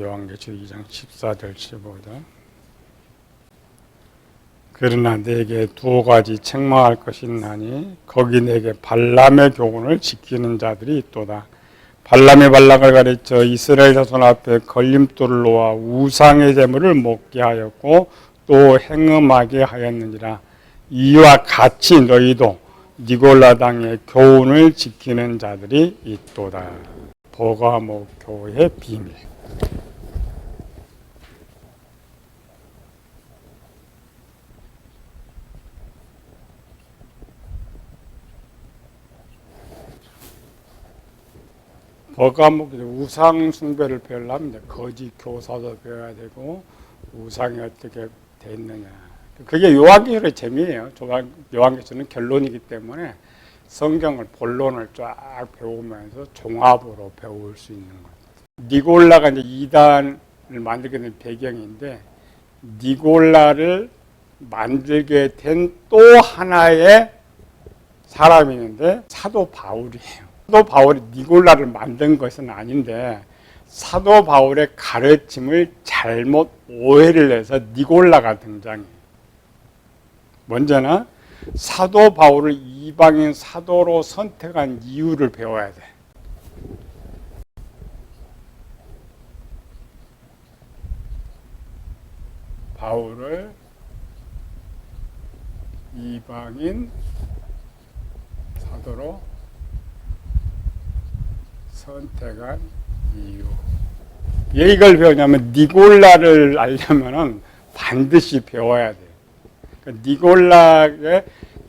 요한계시록 2장 14절 15절. 그러나 내게 두 가지 책망할 것이 있나니 거기 내게 발람의 교훈을 지키는 자들이 있도다. 발람이 발락을 가르쳐 이스라엘 자손 앞에 걸림돌을 놓아 우상의 제물을 먹게 하였고 또 행음하게 하였느니라. 이와 같이 너희도 니골라당의 교훈을 지키는 자들이 있도다. 버가모 교회의 비밀. 버가목이 우상 숭배를 배우려면 이제 거짓 교사도 배워야 되고 우상이 어떻게 돼 있느냐. 그게 요한계시록의 재미예요. 요한계시록은 결론이기 때문에 성경을 본론을 쫙 배우면서 종합으로 배울 수 있는 거예요. 니골라가 이제 이단을 만들게 된 배경인데 니골라를 만들게 된 또 하나의 사람이 있는데 사도 바울이에요. 사도 바울이 니골라를 만든 것은 아닌데 사도 바울의 가르침을 잘못 오해를 해서 니골라가 등장해요. 먼저는 사도 바울을 이방인 사도로 선택한 이유를 배워야 돼. 바울을 이방인 사도로 선택한 이유. 왜 이걸 배우냐면 니골라를 알려면은 반드시 배워야 돼요. 니골라의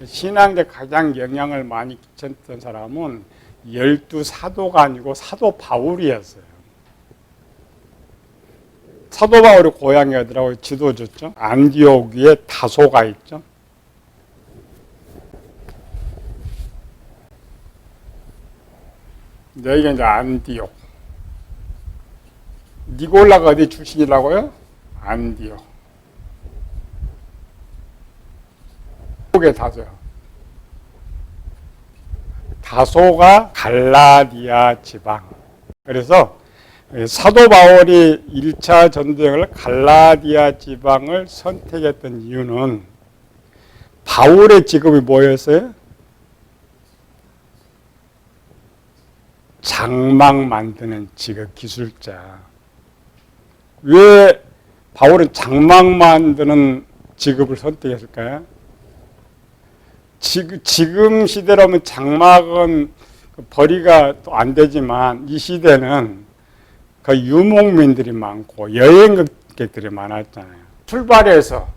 신앙에 가장 영향을 많이 끼쳤던 사람은 12사도가 아니고 사도 바울이었어요. 사도 바울의 고향이 어디라고 지도줬죠? 안디옥 위에 다소가 있죠. 여기가 이제 안디옥. 니골라가 어디 출신이라고요? 안디옥. 안디옥의 다소요. 다소가 갈라디아 지방. 그래서 사도 바울이 1차 전도여행을 갈라디아 지방을 선택했던 이유는 바울의 직업이 뭐였어요? 장막 만드는 직업 기술자. 왜 바울은 장막 만드는 직업을 선택했을까요? 지금 시대라면 장막은 벌이가 또 안 되지만 이 시대는 그 유목민들이 많고 여행객들이 많았잖아요. 출발해서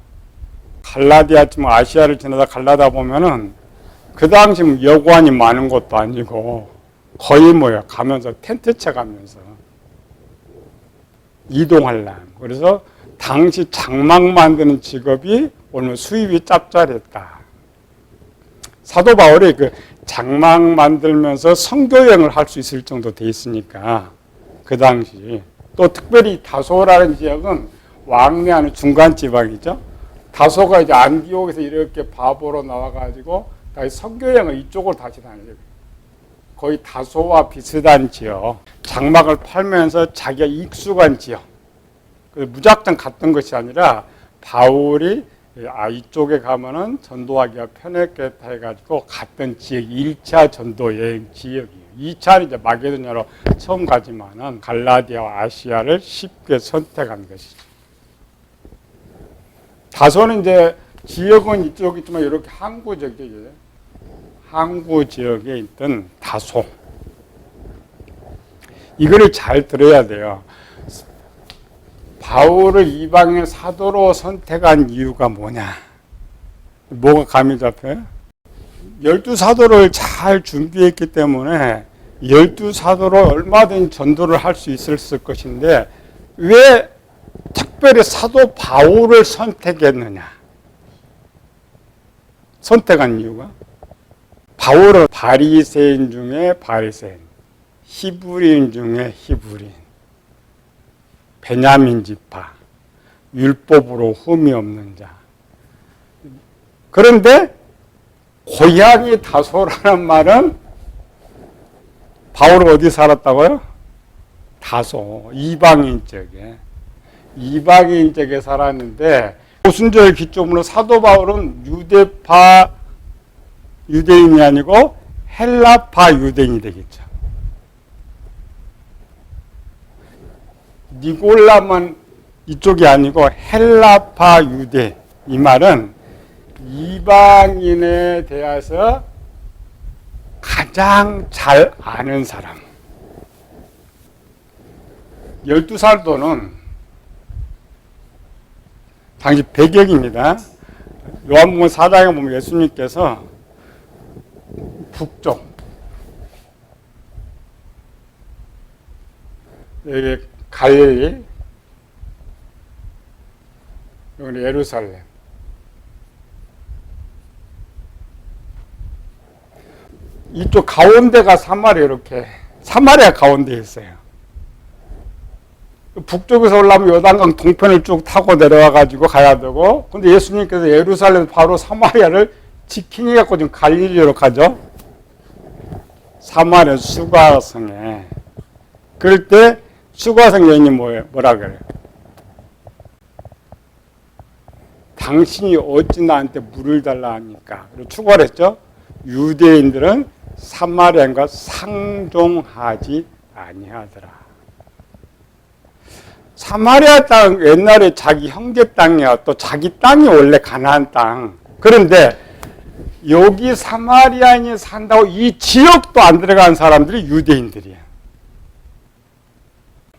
갈라디아쯤 아시아를 지나다 갈라다 보면은 그 당시 여관이 많은 것도 아니고 거의 뭐야 가면서 텐트쳐 가면서 이동하려면 그래서 당시 장막 만드는 직업이 오늘 수입이 짭짤했다. 사도 바울이 그 장막 만들면서 선교 여행을 할 수 있을 정도 돼 있으니까 그 당시 또 특별히 다소라는 지역은 왕래하는 중간 지방이죠. 다소가 이제 안디옥에서 이렇게 바보로 나와가지고 다시 선교 여행을 이쪽으로 다시 다니죠. 거의 다소와 비슷한 지역, 장막을 팔면서 자기가 익숙한 지역, 무작정 갔던 것이 아니라 바울이 이쪽에 가면은 전도하기가 편했겠다 해가지고 갔던 지역이 1차 전도 여행 지역이에요. 2차는 이제 마게도냐로 처음 가지만은 갈라디아와 아시아를 쉽게 선택한 것이죠. 다소는 이제 지역은 이쪽이지만 이렇게 항구 지역이에요. 항구 지역에 있던 다소. 이거를 잘 들어야 돼요. 바울을 이방인 사도로 선택한 이유가 뭐냐? 뭐가 감이 잡혀요? 12사도를 잘 준비했기 때문에 12사도로 얼마든지 전도를 할 수 있었을 것인데 왜 특별히 사도 바울을 선택했느냐? 선택한 이유가? 바울은 바리새인 중에 바리새인, 히브리인 중에 히브리인, 베냐민 지파, 율법으로 흠이 없는 자. 그런데 고향이 다소라는 말은 바울은 어디 살았다고요? 다소 이방인 쪽에 살았는데 오순절 기점으로 사도 바울은 유대파 유대인이 아니고 헬라파 유대인이 되겠죠. 니골라만 이쪽이 아니고 헬라파 유대, 이 말은 이방인에 대해서 가장 잘 아는 사람. 12살도는 당시 배경입니다. 요한복음 4장에 보면 예수님께서 북쪽, 여기 갈릴리, 여기 예루살렘, 이쪽 가운데가 사마리아, 이렇게 사마리아 가운데에 있어요. 북쪽에서 올라오면 요단강 동편을 쭉 타고 내려와 가지고 가야 되고, 근데 예수님께서 예루살렘 바로 사마리아를 지키니 갖고 지금 갈릴리로 가죠. 사마리아 수가성에. 그럴 때 수가성 여인이 뭐라 그래요? 당신이 어찌 나한테 물을 달라 하니까. 그리고 추가를 했죠. 유대인들은 사마리아인과 상종하지 아니하더라. 사마리아 땅 옛날에 자기 형제 땅이야. 또 자기 땅이 원래 가나안 땅. 그런데 여기 사마리아인이 산다고 이 지역도 안 들어간 사람들이 유대인들이야.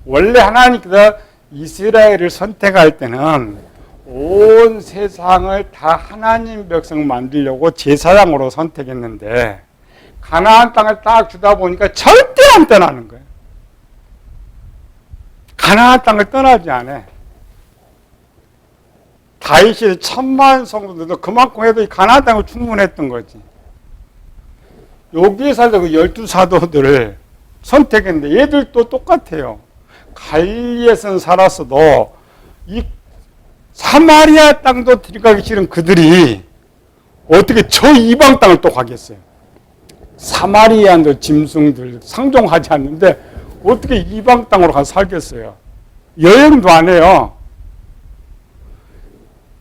원래 하나님께서 이스라엘을 선택할 때는 온 세상을 다 하나님 백성 만들려고 제사장으로 선택했는데 가나안 땅을 딱 주다 보니까 절대 안 떠나는 거예요. 가나안 땅을 떠나지 않아. 다윗이 1000만 성도들도 그만큼 해도 가나안 땅은 충분했던 거지. 여기에 살던 그 12사도들을 선택했는데 얘들도 똑같아요. 갈릴리에서는 살았어도 이 사마리아 땅도 들어가기 싫은 그들이 어떻게 저 이방 땅을 또 가겠어요. 사마리아인들 짐승들 상종하지 않는데 어떻게 이방 땅으로 가서 살겠어요. 여행도 안 해요.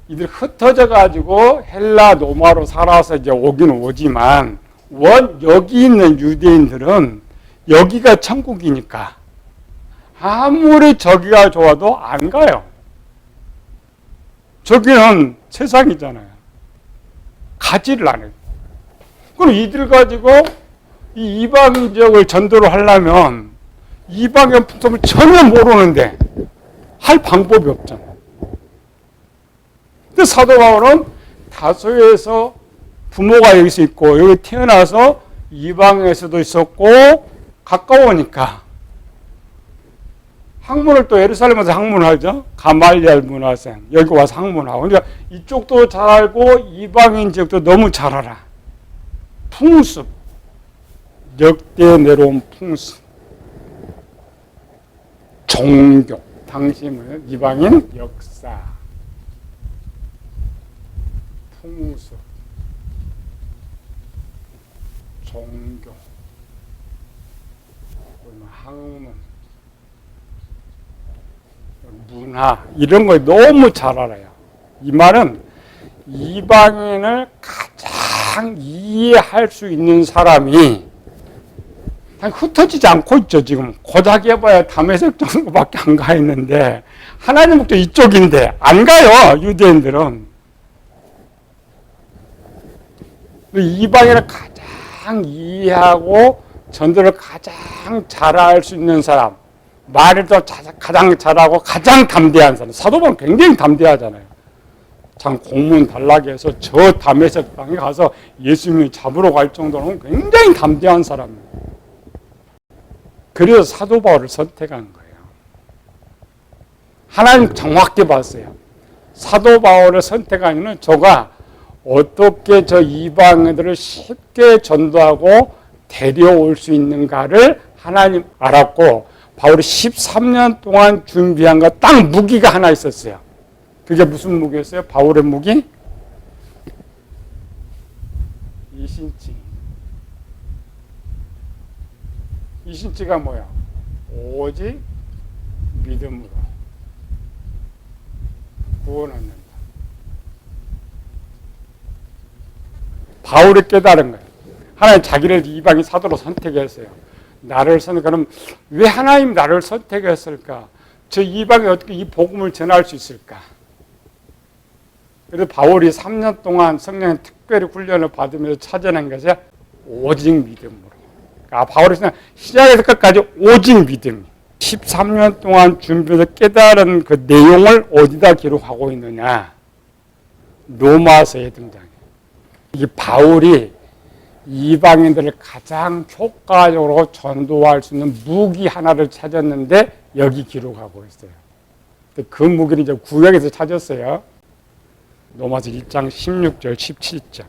이들 흩어져 가지고 헬라 로마로 살아서 이제 오긴 오지만 여기 있는 유대인들은 여기가 천국이니까 아무리 저기가 좋아도 안 가요. 저기는 세상이잖아요. 가지를 않아요. 그럼 이들 가지고 이 이방 지역을 전도를 하려면 이방의 풍습을 전혀 모르는데 할 방법이 없잖아요. 근데 사도 바울은 다소에서 부모가 여기서 있고 여기 태어나서 이방에서도 있었고 가까우니까 학문을 또 예루살렘에서 학문을 하죠. 가말리엘 문화생. 여기 와서 학문하고. 그러니까 이쪽도 잘 알고 이방인 지역도 너무 잘 알아. 풍습. 역대 내려온 풍습. 종교. 당시는 이방인 역사. 풍습. 종교. 학문. 문화 이런 걸 너무 잘 알아요. 이 말은 이방인을 가장 이해할 수 있는 사람이 흩어지지 않고 있죠. 지금 고작 해봐야 담에색 정도밖에 안 가 있는데 하나님 목적 이쪽인데 안 가요. 유대인들은. 이방인을 가장 이해하고 전도를 가장 잘 알 수 있는 사람, 말을 더 가장 잘하고 가장 담대한 사람. 사도 바울은 굉장히 담대하잖아요. 참 공문 달라게 해서 저 다메섹 땅에 가서 예수님을 잡으러 갈 정도로 굉장히 담대한 사람이에요. 그래서 사도 바울을 선택한 거예요. 하나님 정확히 봤어요. 사도 바울을 선택한 이유는 저가 어떻게 저 이방인들을 쉽게 전도하고 데려올 수 있는가를 하나님 알았고 바울이 13년 동안 준비한 거 딱 무기가 하나 있었어요. 그게 무슨 무기였어요? 바울의 무기? 이신증. 이신증가 뭐야? 오직 믿음으로 구원 얻는다. 바울이 깨달은 거예요. 하나님 자기를 이방인 사도로 선택했어요. 나를 그럼 왜 하나님 나를 선택했을까? 저 이방에 어떻게 이 복음을 전할 수 있을까? 그래서 바울이 3년 동안 성령의 특별히 훈련을 받으면서 찾아낸 것이 오직 믿음으로. 바울이 시작에서 끝까지 오직 믿음. 13년 동안 준비해서 깨달은 그 내용을 어디다 기록하고 있느냐? 로마서에 등장해요. 이게 바울이 이방인들을 가장 효과적으로 전도할 수 있는 무기 하나를 찾았는데 여기 기록하고 있어요. 그 무기를 이제 구약에서 찾았어요. 로마서 1장 16절 17절.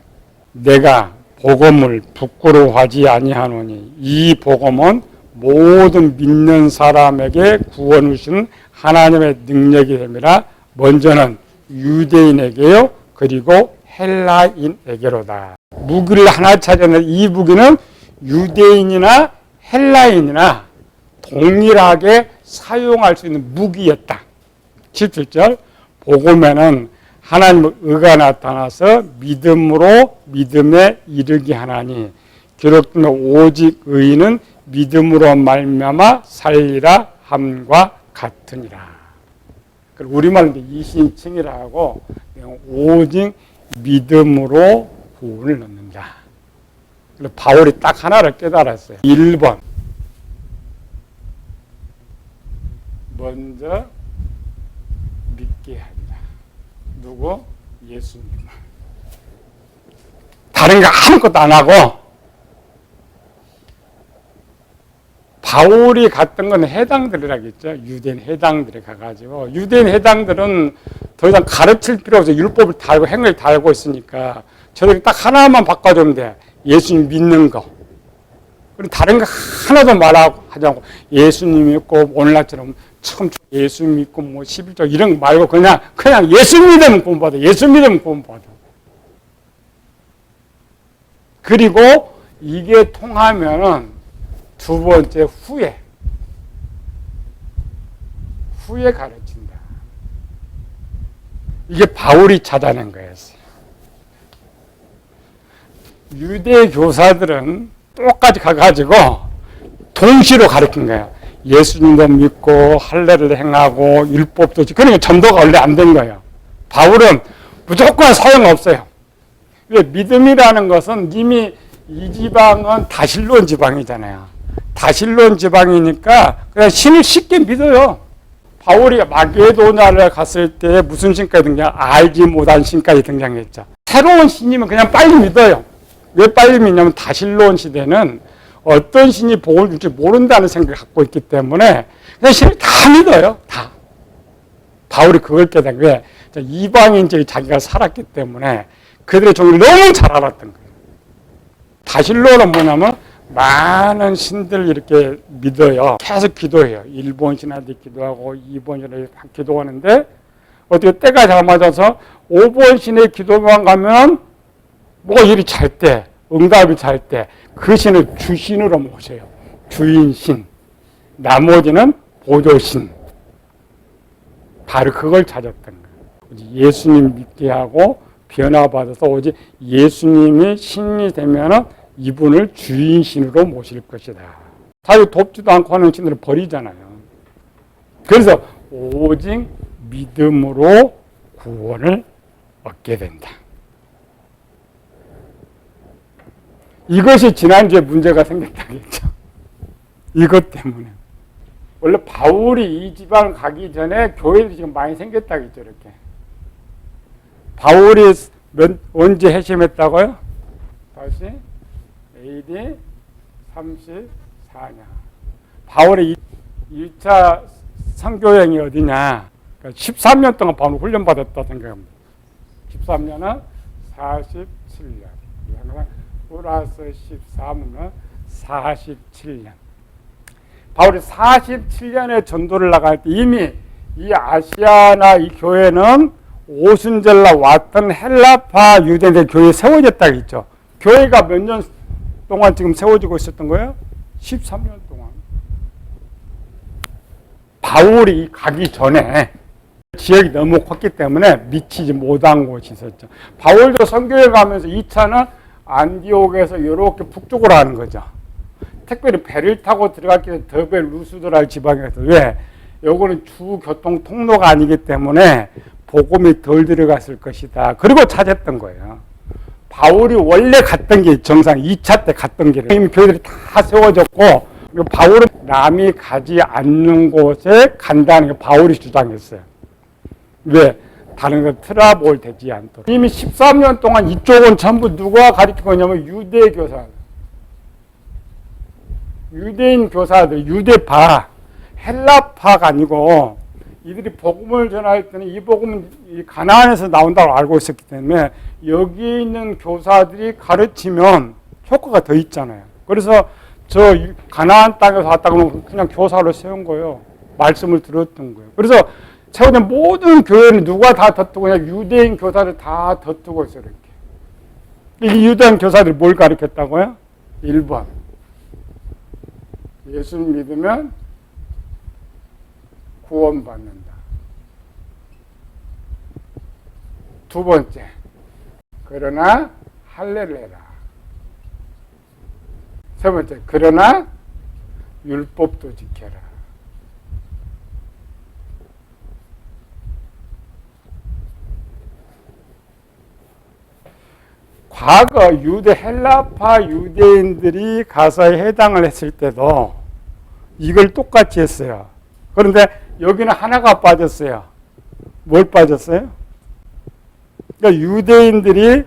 내가 복음을 부끄러워하지 아니하노니 이 복음은 모든 믿는 사람에게 구원을 주신 하나님의 능력이 됨이라. 먼저는 유대인에게요 그리고 헬라인에게로다. 무기를 하나 찾았는데 이 무기는 유대인이나 헬라인이나 동일하게 사용할 수 있는 무기였다. 17절. 복음에는 하나님의 의가 나타나서 믿음으로 믿음에 이르게 하나니 기록된 오직 의인은 믿음으로 말미암아 살리라 함과 같으니라. 우리말로 이신칭이라 하고 오직 믿음으로 구원을 얻는다. 바울이 딱 하나를 깨달았어요. 1번. 먼저 믿게 합니다. 누구? 예수님. 다른 거 아무것도 안 하고 바울이 갔던 건 해당들이라겠죠. 유대인 해당들에 가가지고 유대인 해당들은 더 이상 가르칠 필요 없어요. 율법을 다 알고 행위를 다 알고 있으니까 저들이 딱 하나만 바꿔주면 돼. 예수님 믿는 거. 그리고 다른 거 하나도 말하고 하지 않고 예수님 믿고 오늘날처럼 처음 예수 믿고 뭐 11조 이런 거 말고 그냥 예수 믿으면 구원받아. 예수 믿으면 구원받아. 그리고 이게 통하면은 두 번째 후에 가르친다. 이게 바울이 찾아낸 거였어요. 유대 교사들은 똑같이 가가지고 동시로 가르친 거예요. 예수님도 믿고 할례를 행하고 율법도 지키고 그러니까 전도가 원래 안 된 거예요. 바울은 무조건 소용없어요. 왜? 믿음이라는 것은 이미 이 지방은 다실론 지방이잖아요. 다실론 지방이니까 그냥 신을 쉽게 믿어요. 바울이 마게도냐를 갔을 때 무슨 신까지 등장? 알지 못한 신까지 등장했죠. 새로운 신이면 그냥 빨리 믿어요. 왜 빨리 믿냐면 다실론 시대는 어떤 신이 복을 줄지 모른다는 생각을 갖고 있기 때문에 그냥 신을 다 믿어요. 다. 바울이 그걸 깨닫는 게 이방인적인 자기가 살았기 때문에 그들의 종을 너무 잘 알았던 거예요. 다실론은 뭐냐면 많은 신들 이렇게 믿어요. 계속 기도해요. 일본 신한테 기도하고 2번 신한테 기도하는데 어떻게 때가 잘 맞아서 5번 신의 기도만 가면 뭐가 일이 잘 때, 응답이 잘 때 그 신을 주신으로 모셔요. 주인신. 나머지는 보조신. 바로 그걸 찾았던 거예요. 예수님 믿게 하고 변화받아서 오직 예수님이 신이 되면은 이분을 주인신으로 모실 것이다. 자기 돕지도 않고 하는 신들을 버리잖아요. 그래서 오직 믿음으로 구원을 얻게 된다. 이것이 지난주에 문제가 생겼다겠죠. 이것 때문에. 원래 바울이 이 지방 가기 전에 교회도 지금 많이 생겼다겠죠, 이렇게. 바울이 언제 회심했다고요? 다시 AD 34년. 바울의 1차 선교여행이 어디냐? 13년 동안 바울 훈련받았다 생각합니다. 13년은 47년. 플러스 13은 47년. 바울이 47년의 전도를 나갈 때 이미 이 아시아나 이 교회는 오순절날 왔던 헬라파 유대인들 교회에 세워졌다고 했죠. 교회가 몇 년 동안 지금 세워지고 있었던 거예요? 13년 동안. 바울이 가기 전에 지역이 너무 컸기 때문에 미치지 못한 곳이 있었죠. 바울도 선교를 가면서 2차는 안디옥에서 이렇게 북쪽으로 하는 거죠. 특별히 배를 타고 들어갔기 때문에 더베 루스드랄 지방에서. 왜? 요거는 주 교통 통로가 아니기 때문에 복음이 덜 들어갔을 것이다. 그리고 찾았던 거예요. 바울이 원래 갔던 게 정상 2차 때 갔던 길에 이미 교회들이 다 세워졌고, 바울은 남이 가지 않는 곳에 간다는 게 바울이 주장했어요. 왜? 다른 건 트러블 되지 않도록. 이미 13년 동안 이쪽은 전부 누가 가르치고 있냐면 유대 교사들. 유대인 교사들, 유대파, 헬라파가 아니고 이들이 복음을 전할 때는 이 복음은 이 가나안에서 나온다고 알고 있었기 때문에 여기 있는 교사들이 가르치면 효과가 더 있잖아요. 그래서 저 가나안 땅에서 왔다 그러면 그냥 교사로 세운 거예요. 말씀을 들었던 거예요. 그래서 최근에 모든 교회는 누가 다 덧두고 그냥 유대인 교사를 다 덧두고 있어요. 이렇게. 이 유대인 교사들이 뭘 가르쳤다고요? 1번. 예수 믿으면 구원받는다. 2번째. 그러나 할례를 해라. 3번째. 그러나 율법도 지켜라. 과거 유대 헬라파 유대인들이 가서에 해당을 했을 때도 이걸 똑같이 했어요. 그런데 여기는 하나가 빠졌어요. 뭘 빠졌어요? 그러니까 유대인들이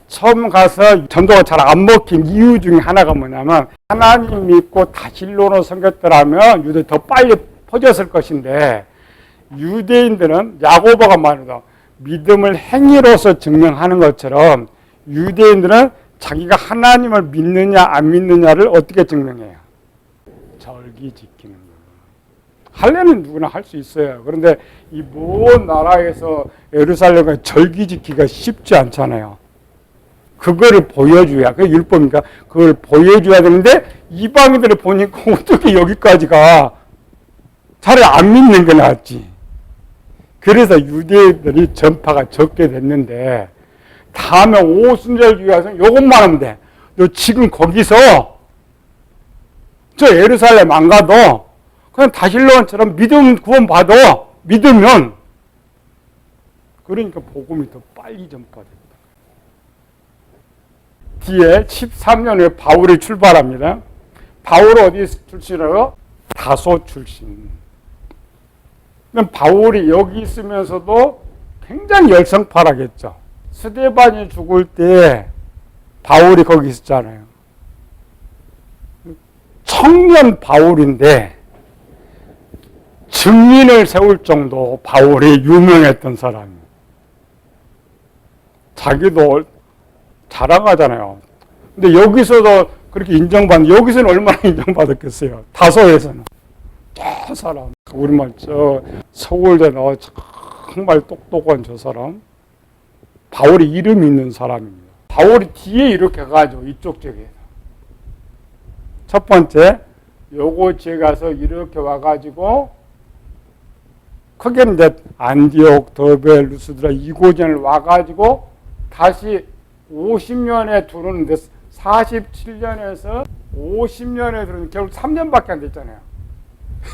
처음 가서 전도가 잘 안 먹힌 이유 중에 하나가 뭐냐면 하나님 믿고 다실로로 섬겼더라면 유대 더 빨리 퍼졌을 것인데 유대인들은 야고보가 말해도 믿음을 행위로서 증명하는 것처럼 유대인들은 자기가 하나님을 믿느냐 안 믿느냐를 어떻게 증명해요? 절기 지키는 거예요. 할례는 누구나 할 수 있어요. 그런데 이 먼 나라에서 예루살렘에 절기 지키기가 쉽지 않잖아요. 그거를 보여줘야, 그게 율법이니까 그걸 보여줘야 되는데 이방인들을 보니까 어떻게 여기까지 가? 차라리 안 믿는 게 낫지. 그래서 유대인들이 전파가 적게 됐는데 다음에 오순절주의 와서 요것만 하면 돼. 너 지금 거기서 저 예루살렘 안 가도 그냥 다실로원처럼 믿음 구원 받아. 믿으면. 그러니까 복음이 더 빨리 전파된다. 뒤에 13년 후에 바울이 출발합니다. 바울은 어디 출신이라고? 다소 출신. 바울이 여기 있으면서도 굉장히 열성파라겠죠. 스데반이 죽을 때 바울이 거기 있었잖아요. 청년 바울인데 증인을 세울 정도 바울이 유명했던 사람이에요. 자기도 자랑하잖아요. 근데 여기서도 그렇게 인정받는, 여기서는 얼마나 인정받았겠어요. 다소에서는. 저 사람, 우리말 서울대 나와 정말 똑똑한 저 사람. 바울이 이름 있는 사람입니다. 바울이 뒤에 이렇게 가죠. 이쪽 쪽에. 첫 번째, 요거 지에 가서 이렇게 와가지고 크게 이제 안디옥, 더베, 루스드라 이곳을 와가지고 다시 50년에 들어오는데 47년에서 50년에 들어오는데 결국 3년밖에 안 됐잖아요.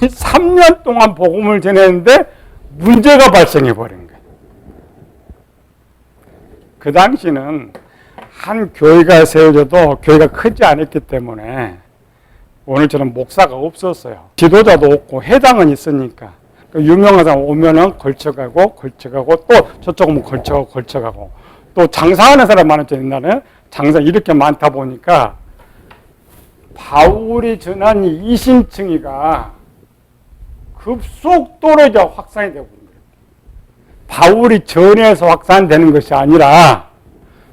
3년 동안 복음을 전했는데 문제가 발생해 버린 거예요. 그 당시는 한 교회가 세워져도 교회가 크지 않았기 때문에 오늘처럼 목사가 없었어요. 지도자도 없고 회당은 있으니까 유명한 사람 오면은 걸쳐가고 또 저쪽 오면 걸쳐가고 또 장사하는 사람 많았죠. 옛날에 장사 이렇게 많다 보니까 바울이 전한 이신층이가 급속도로 이제 확산이 되고 있는 거예요. 바울이 전해서 확산되는 것이 아니라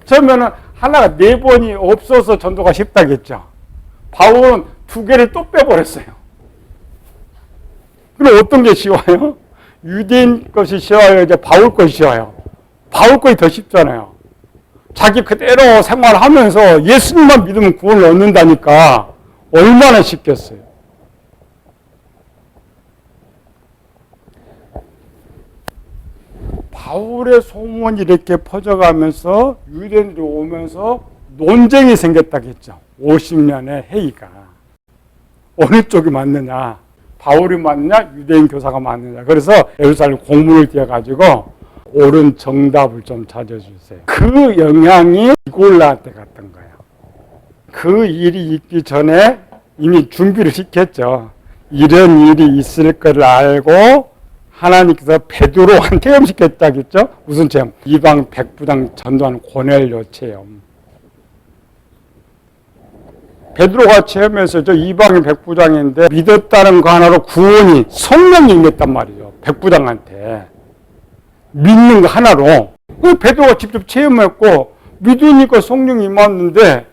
처음에는 하나가 4번이 없어서 전도가 쉽다겠죠. 바울은 2개를 또 빼버렸어요. 그럼 어떤 게 쉬워요? 유대인 것이 쉬워요? 이제 바울 것이 쉬워요? 바울 것이 더 쉽잖아요. 자기 그대로 생활하면서 예수님만 믿으면 구원을 얻는다니까 얼마나 쉽겠어요. 바울의 소문이 이렇게 퍼져가면서 유대인들이 오면서 논쟁이 생겼다겠죠. 50년의 회의가. 어느 쪽이 맞느냐. 바울이 맞느냐, 유대인 교사가 맞느냐. 그래서 예루살렘 공문을 띄어가지고 옳은 정답을 좀 찾아주세요. 그 영향이 니골라한테 갔던 거예요. 그 일이 있기 전에 이미 준비를 시켰죠. 이런 일이 있을 걸 알고 하나님께서 베드로한테 체험시켰다겠죠. 무슨 체험? 이방 백부장 전도하는 고넬료 체험. 베드로가 체험해서 저 이방인 백부장인데 믿었다는 거 하나로 구원이 성령이 임했단 말이죠. 백부장한테. 믿는 거 하나로. 그 베드로가 직접 체험했고 믿으니까 성령이 임했는데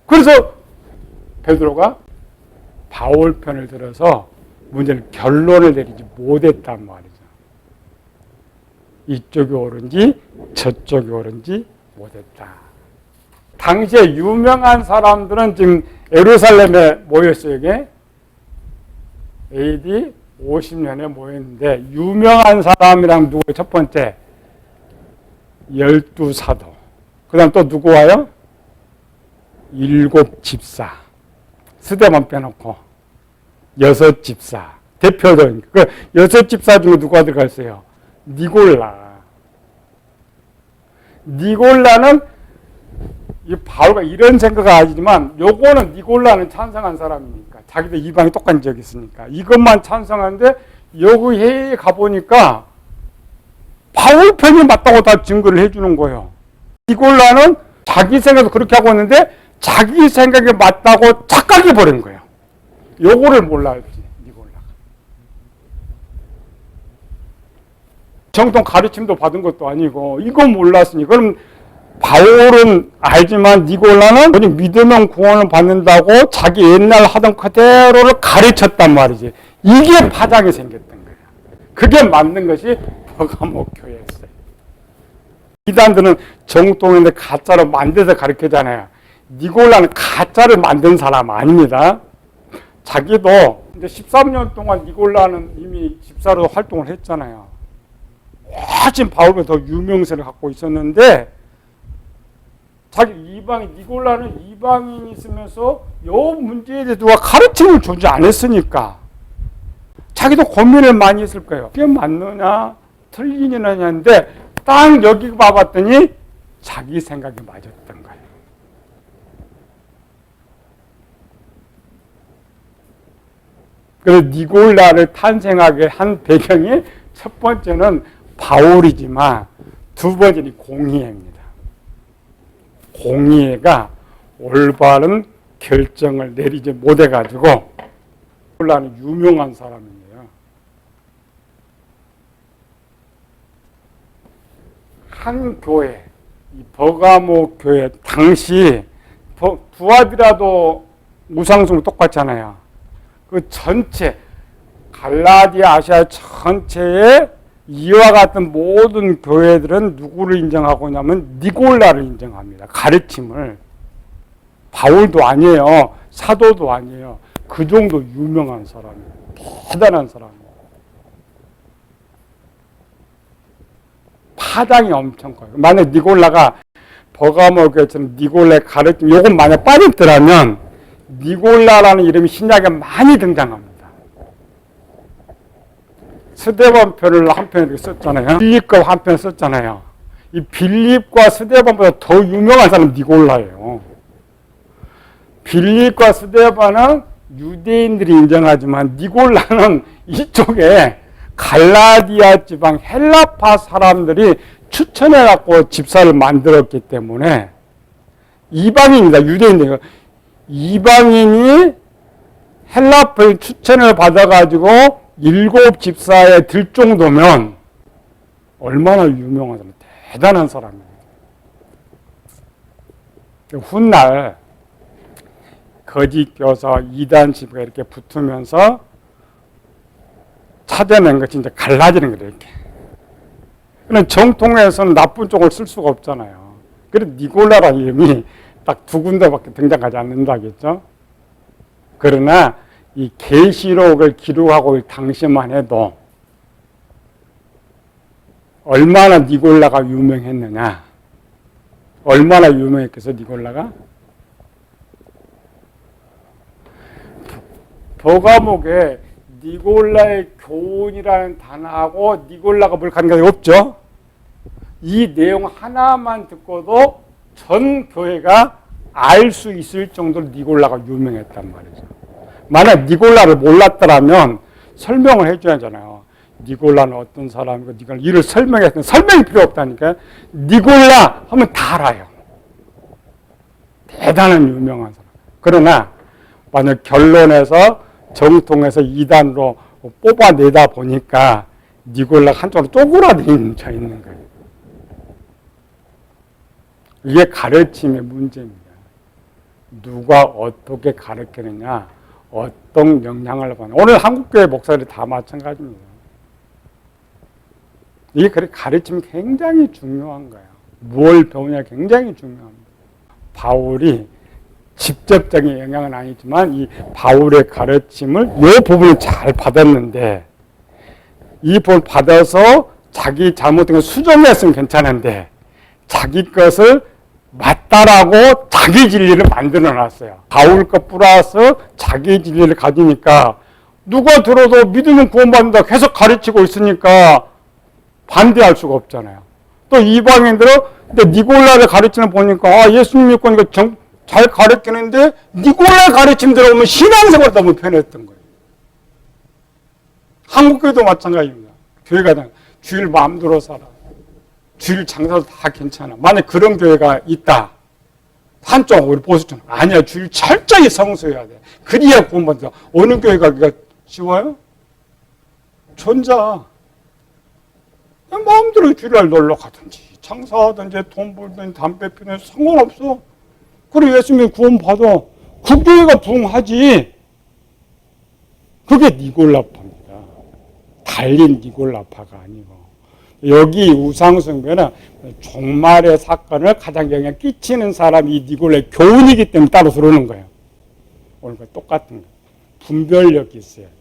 그래서 베드로가 바울 편을 들어서 문제는 결론을 내리지 못했단 말이죠. 이쪽이 옳은지 저쪽이 옳은지 못했다. 당시에 유명한 사람들은 지금 예루살렘에 모였어요. 이게 AD 50년에 모였는데 유명한 사람이랑 누구 첫 번째 12사도. 그 다음 또 누구 와요? 7집사. 스데반 빼놓고 6집사. 대표적인 그 6집사 중에 누가 들어갔어요? 니골라. 니골라는 이 바울가 이런 생각을 하지만 요거는 니골라는 찬성한 사람이니까 자기도 이방이 똑같은 적이 있으니까 이것만 찬성하는데 여기 회의에 가보니까 바울 편이 맞다고 다 증거를 해주는 거예요. 니골라는 자기 생각도 그렇게 하고 있는데 자기 생각에 맞다고 착각해 버린 거예요. 요거를 몰라야지 니골라가. 정통 가르침도 받은 것도 아니고 이건 몰랐으니 그럼 바울은 알지만 니골라는 믿으면 구원을 받는다고 자기 옛날 하던 그대로를 가르쳤단 말이지. 이게 파장이 생겼던 거예요. 그게 맞는 것이 버가모 교회였어요. 이단들은 정통인데 가짜로 만들어서 가르치잖아요. 니골라는 가짜를 만든 사람 아닙니다. 자기도 근데 13년 동안 니골라는 이미 집사로 활동을 했잖아요. 훨씬 바울보다 더 유명세를 갖고 있었는데 자기 이방인, 니골라는 이방인이 있으면서 요 문제에 대해서 누가 가르침을 주지 않았으니까 자기도 고민을 많이 했을 거예요. 이게 맞느냐 틀리느냐 했는데 딱 여기 봐봤더니 자기 생각이 맞았던 거예요. 그래서 니골라를 탄생하게 한 배경이 첫 번째는 바울이지만 두 번째는 공의회입니다. 공의회가 올바른 결정을 내리지 못해가지고 니골라는 유명한 사람이에요. 한 교회, 이 버가모 교회 당시 두아디라도 우상숭 똑같잖아요. 그 전체 갈라디아 아시아 전체에 이와 같은 모든 교회들은 누구를 인정하고 있냐면 니골라를 인정합니다. 가르침을. 바울도 아니에요. 사도도 아니에요. 그 정도 유명한 사람이에요. 대단한 사람이에요. 파장이 엄청 커요. 만약 니골라가 버가모 교회처럼 니골라의 가르침 요건 만약 빠졌더라면 니골라라는 이름이 신약에 많이 등장합니다. 스데반 편을 한 편 이렇게 썼잖아요. 빌립과 한 편 썼잖아요. 이 빌립과 스데반보다 더 유명한 사람은 니골라예요. 빌립과 스데반은 유대인들이 인정하지만 니골라는 이쪽에 갈라디아 지방 헬라파 사람들이 추천해갖고 집사를 만들었기 때문에 이방인이다. 유대인들. 이방인이 헬라파의 추천을 받아가지고 7집사에 들 정도면 얼마나 유명한 사람, 대단한 사람이에요. 훗날 거짓 교사 이단 지부가 이렇게 붙으면서 찾아낸 것이 이제 갈라지는 거예요. 이렇게. 그럼 정통에서는 나쁜 쪽을 쓸 수가 없잖아요. 그래서 니골라라는 이름이 딱 두 군데밖에 등장하지 않는다겠죠. 그러나 이 계시록을 기록하고 당시만 해도 얼마나 니골라가 유명했느냐? 얼마나 유명했겠어, 니골라가? 교과목에 니골라의 교훈이라는 단어하고 니골라가 뭘 관계가 없죠? 이 내용 하나만 듣고도 전 교회가 알 수 있을 정도로 니골라가 유명했단 말이죠. 만약 니골라를 몰랐더라면 설명을 해줘야 하잖아요. 니골라는 어떤 사람이고 니골라 이를 설명했으면 설명이 필요 없다니까. 니골라 하면 다 알아요. 대단한 유명한 사람. 그러나 만약 결론에서 정통에서 이단으로 뽑아내다 보니까 니골라가 한쪽으로 쪼그라져 있는 거예요. 이게 가르침의 문제입니다. 누가 어떻게 가르치느냐, 어떤 영향을 받느냐. 오늘 한국교회 목사들이 다 마찬가지입니다. 이게 그래 가르침이 굉장히 중요한 거예요. 뭘 배우냐 굉장히 중요합니다. 바울이 직접적인 영향은 아니지만 이 바울의 가르침을 이 부분을 잘 받았는데 이 부분을 받아서 자기 잘못된 걸 수정했으면 괜찮은데 자기 것을 맞다라고 자기 진리를 만들어 놨어요. 바울 것 플러스 자기 진리를 가지니까 누가 들어도 믿으면 구원받는다 계속 가르치고 있으니까 반대할 수가 없잖아요. 또 이방인들은 근데 니골라를 가르치는 보니까 예수님 믿고 잘 가르치는데 니골라 가르침 들어오면 신앙생활 너무 편했던 거예요. 한국교회도 마찬가지입니다. 교회가 주일 마음대로 살아. 주일 장사도 다 괜찮아. 만약 그런 교회가 있다. 한쪽 우리 보수처럼 아니야. 주일 철저히 성수해야 돼. 그래야 구원받는다. 어느 교회 가기가 쉬워요? 전자. 마음대로 주일날 놀러 가든지 장사하든지 돈 벌든지 담배 피든 상관없어. 그래 예수님이 구원받아. 그 교회가 부흥하지. 그게 니골라파입니다. 달린 니골라파가 아니고. 여기 우상숭배는 종말의 사건을 가장 영향 끼치는 사람이 이 니골라의 교훈이기 때문에 따로 들어오는 거예요. 오늘과 똑같은 거예요. 분별력이 있어야 돼.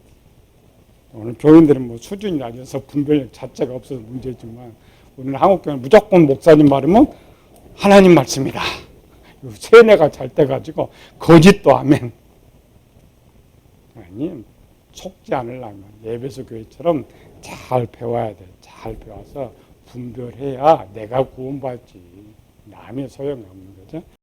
오늘 교인들은 뭐 수준이 낮아서 분별력 자체가 없어서 문제지만 오늘 한국교회는 무조건 목사님 말이면 하나님 말씀이다. 세뇌가 잘 돼가지고 거짓도 하면 아니 속지 않으려면 예배소 교회처럼 잘 배워야 돼. 잘 배워서 분별해야 내가 구원받지. 남의 소용이 없는 거죠.